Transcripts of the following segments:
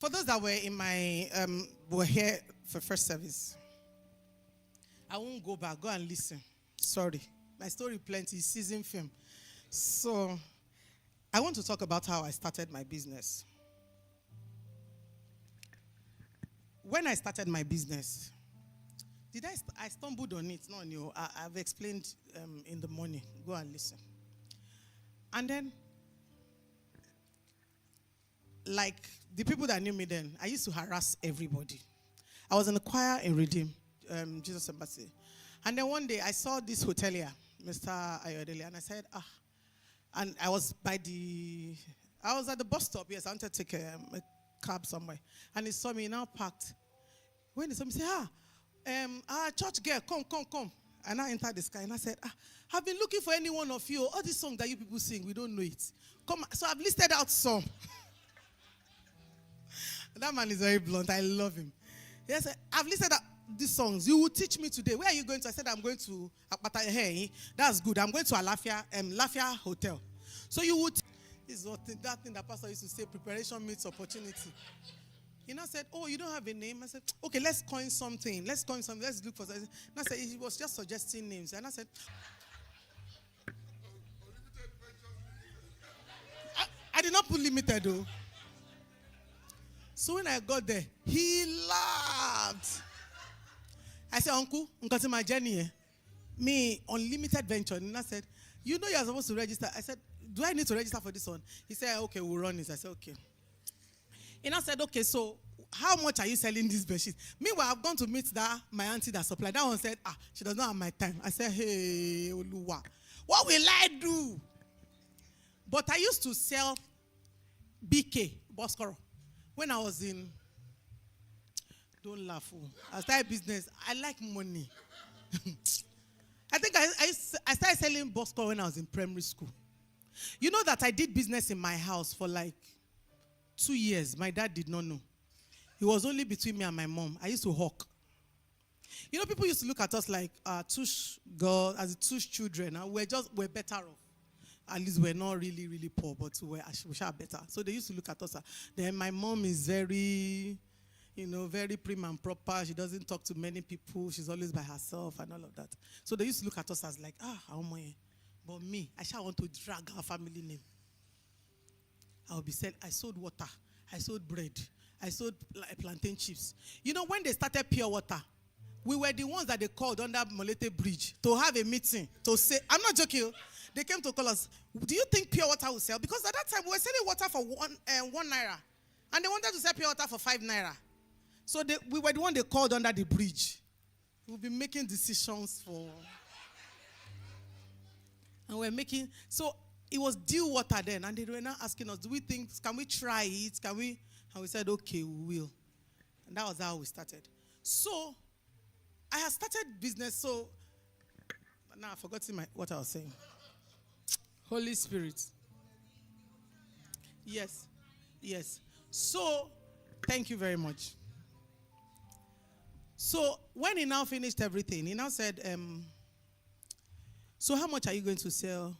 For those that were in my were here for first service, I won't go back. Go and listen. Sorry, my story plenty. Season film. So I want to talk about how I started my business. When I started my business, I stumbled on it. No, no. I've explained in the morning. Go and listen. And then, like the people that knew me then, I used to harass everybody. I was in the choir in Redeem, Jesus Embassy. And then one day I saw this hotelier, Mr. Ayodele, and I said, and I was at the bus stop. Yes, I wanted to take a cab somewhere. And he saw me now parked. When he saw me, he said, church girl, come. And I entered the sky and I said, I've been looking for any one of you. All these songs that you people sing, we don't know it. Come, so I've listed out some. That man is very blunt. I love him. Yes, I've listed out these songs. You will teach me today. Where are you going to? I said, I'm going to Akpata. Hey, that's good. I'm going to Lafia Hotel. So you would. This is that thing that pastor used to say, preparation meets opportunity. He now said, oh, you don't have a name? I said, okay, let's coin something. Let's look for something. And I said, he was just suggesting names. And I said, I did not put limited though. So when I got there, he laughed. I said, Uncle, my journey, me, unlimited venture. And I said, you know you're supposed to register. I said, do I need to register for this one? He said, okay, we'll run it. I said, okay. And I said, okay, so how much are you selling this bedsheet? Meanwhile, I've gone to meet my auntie that supplied. That one said, she does not have my time. I said, hey, Oluwa, what will I do? But I used to sell BK, Boskoro. When I was in, don't laugh. I started business. I like money. I think I started selling Boskoro when I was in primary school. You know that I did business in my house for like 2 years. My dad did not know. It was only between me and my mom. I used to hawk. You know, people used to look at us like two girls, as two children. And we're better off. At least we're not really, really poor, but we are better. So they used to look at us. Then my mom is very, very prim and proper. She doesn't talk to many people. She's always by herself and all of that. So they used to look at us as like, how am I? But me, I shall want to drag our family name. I'll be saying, I sold water. I sold bread. I sold plantain chips. You know, when they started pure water, we were the ones that they called under Molete Bridge to have a meeting to say, I'm not joking. They came to call us, do you think pure water will sell? Because at that time, we were selling water for one naira. And they wanted to sell pure water for 5 naira. So we were the one they called under the bridge. We'll be making decisions for... And we're making... So it was dew water then. And they were now asking us, do we think, can we try it? Can we... And we said, okay, we will. And that was how we started. So, I had started business, so... Now I've forgotten what I was saying. Holy Spirit. Yes. So, thank you very much. So, when he now finished everything, he now said, so how much are you going to sell?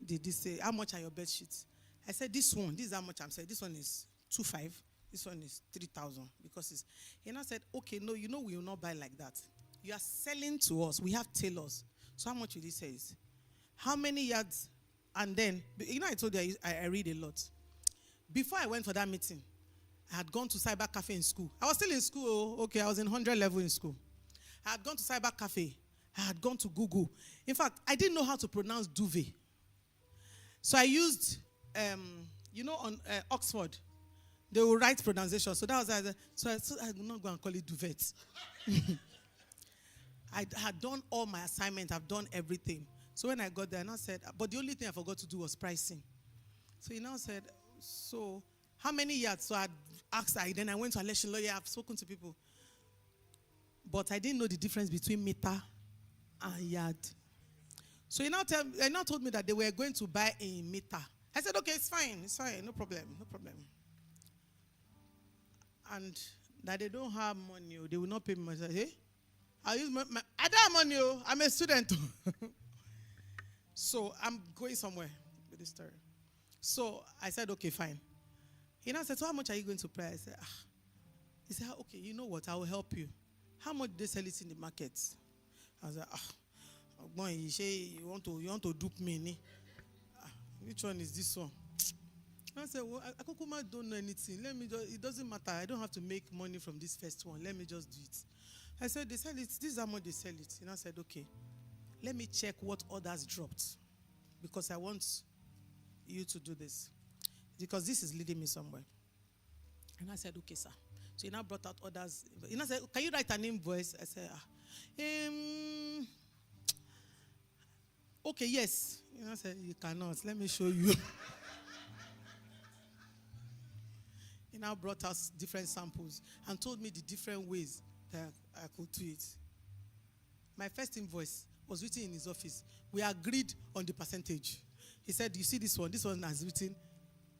Did he say, how much are your bed sheets? I said, this is how much I'm selling. This one is 2,500. This one is 3,000. Because he now said, okay, no, we will not buy like that. You are selling to us. We have tailors. So how much will he say? How many yards? And then, I told you I read a lot. Before I went for that meeting, I had gone to cyber cafe in school. I was still in school. Okay, I was in 100 level in school. I had gone to cyber cafe. I had gone to Google. In fact, I didn't know how to pronounce duvet. So I used, on Oxford, they will write pronunciation. So that was, so I would not go and call it duvet. I had done all my assignments. I've done everything. So when I got there, and I said, but the only thing I forgot to do was pricing. So he now said, so how many yards? So I asked, then I went to election lawyer. I've spoken to people. But I didn't know the difference between meter and yard. So he now told me that they were going to buy a meter. I said, okay, it's fine, no problem. And that they don't have money, they will not pay me. I said, hey, I don't have money, I'm a student. So I'm going somewhere with this story. So I said, okay, fine. He now said, so how much are you going to pay? I said, He said, okay, you know what? I will help you. How much do they sell it in the market? I was like, boy, you say you want to dupe me, ni? Which one is this one? I said, well, I don't know anything. Let me just, it doesn't matter. I don't have to make money from this first one. Let me just do it. I said, they sell it. This is how much they sell it. And I said, okay, let me check what others dropped, because I want you to do this, because this is leading me somewhere. And I said, okay, sir. So he now brought out orders. He now said, can you write an invoice? I said, okay, yes. He now said, you cannot. Let me show you. He now brought us different samples and told me the different ways that I could do it. My first invoice was written in his office. We agreed on the percentage. He said, you see this one has written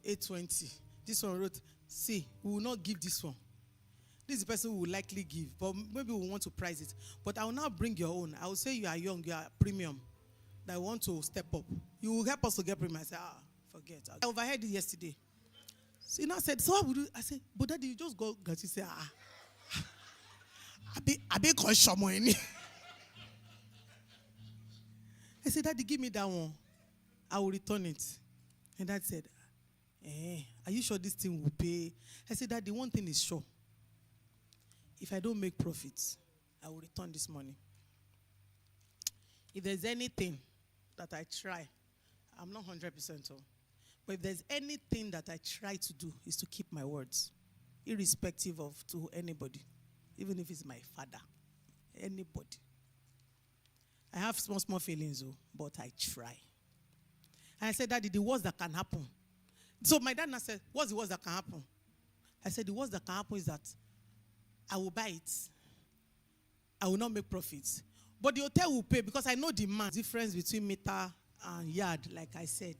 820. This one wrote, see, we will not give this one. This is the person who will likely give, but maybe we want to price it. But I will now bring your own. I will say you are young, you are premium, that I want to step up. You will help us to get premium. I said, forget. I overheard it yesterday. So he now said, so what would you? I said, but daddy, you just go. He said, I be conscious money. I said, daddy, give me that one. I will return it. And dad said, are you sure this thing will pay? I said, daddy, one thing is sure. If I don't make profits, I will return this money. If there's anything that I try, I'm not 100% on. But if there's anything that I try to do, is to keep my words, irrespective of to anybody, even if it's my father, anybody. I have small feelings, but I try. And I said, daddy, the worst that can happen. So my dad now said, what's the worst that can happen? I said, the worst that can happen is that I will buy it. I will not make profits. But the hotel will pay, because I know the difference between meter and yard, like I said.